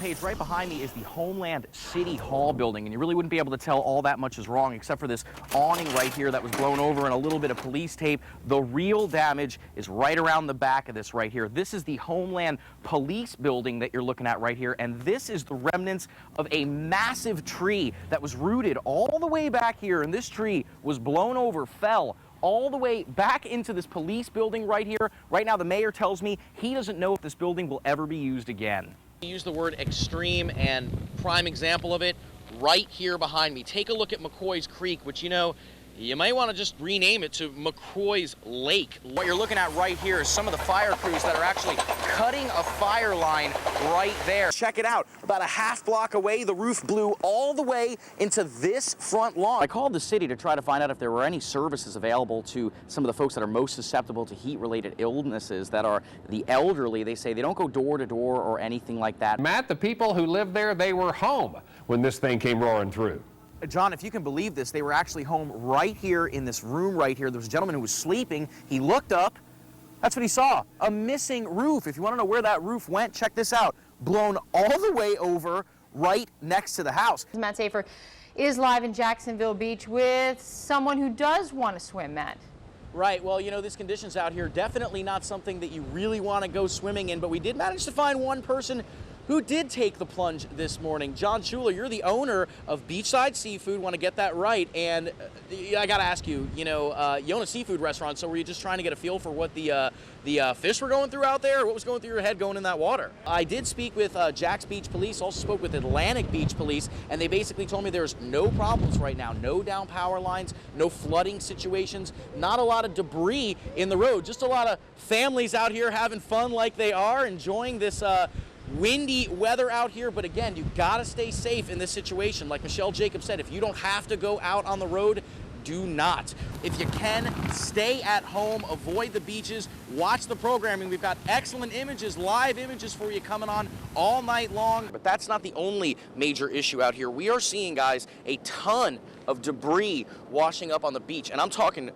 Paige, right behind me is the Homeland City Hall building, and you really wouldn't be able to tell all that much is wrong except for this awning right here that was blown over and a little bit of police tape. The real damage is right around the back of this right here. This is the Homeland Police building that you're looking at right here, and this is the remnants of a massive tree that was rooted all the way back here, and this tree was blown over, fell all the way back into this police building right here. Right now, the mayor tells me he doesn't know if this building will ever be used again. Use the word extreme, and prime example of it right here behind me. Take a look at McCoy's Creek, which, you know, you might want to just rename it to McCoy's Lake. What you're looking at right here is some of the fire crews that are actually cutting a fire line right there. Check it out. About a half block away, the roof blew all the way into this front lawn. I called the city to try to find out if there were any services available to some of the folks that are most susceptible to heat-related illnesses, that are the elderly. They say they don't go door to door or anything like that. Matt, the people who lived there, they were home when this thing came roaring through. John, if you can believe this, they were actually home right here in this room right here. There was a gentleman who was sleeping. He looked up. That's what he saw, a missing roof. If you want to know where that roof went, check this out. Blown all the way over right next to the house. Matt Safer is live in Jacksonville Beach with someone who does want to swim, Matt. Right, well, you know, these conditions out here, definitely not something that you really want to go swimming in, but we did manage to find one person who did take the plunge this morning. John Schuler, you're the owner of Beachside Seafood, want to get that right, and I got to ask you, you know, you own a seafood restaurant, so were you just trying to get a feel for what the fish were going through out there, or what was going through your head going in that water? I did speak with Jax Beach Police, also spoke with Atlantic Beach Police, and they basically told me there's no problems right now, no down power lines, no flooding situations, not a lot of debris in the road, just a lot of families out here having fun like they are, enjoying this windy weather out here. But again, you gotta stay safe in this situation. Like Michelle Jacobs said, if you don't have to go out on the road, do not. If you can, stay at home, avoid the beaches, watch the programming. We've got excellent images, live images for you coming on all night long. But that's not the only major issue out here. We are seeing, guys, a ton of debris washing up on the beach, and I'm talking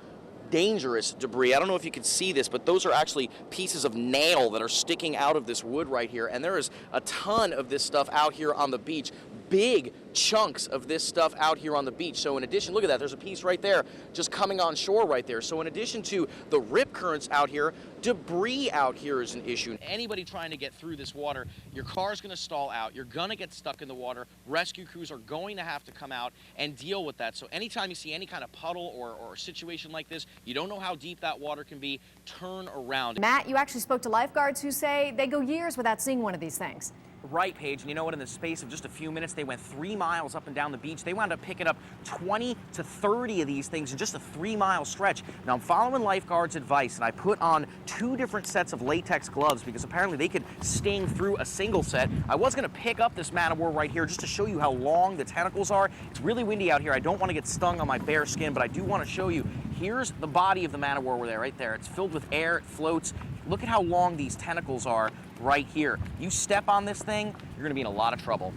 dangerous debris. I don't know if you can see this, but those are actually pieces of nail that are sticking out of this wood right here, and there is a ton of this stuff out here on the beach. Big chunks of this stuff out here on the beach. So in addition, look at that, there's a piece right there just coming on shore right there. So in addition to the rip currents out here, debris out here is an issue. Anybody trying to get through this water, your car's going to stall out, you're going to get stuck in the water. Rescue crews are going to have to come out and deal with that. So anytime you see any kind of puddle or situation like this, you don't know how deep that water can be, turn around. Matt, you actually spoke to lifeguards who say they go years without seeing one of these things. Right, Paige, and you know what, in the space of just a few minutes, they went 3 miles up and down the beach. They wound up picking up 20 to 30 of these things in just a 3-mile stretch. Now, I'm following lifeguards' advice, and I put on 2 different sets of latex gloves because apparently they could sting through a single set. I was going to pick up this man of war right here just to show you how long the tentacles are. It's really windy out here. I don't want to get stung on my bare skin, but I do want to show you. Here's the body of the man of war right there. It's filled with air, it floats. Look at how long these tentacles are right here. You step on this thing, you're going to be in a lot of trouble.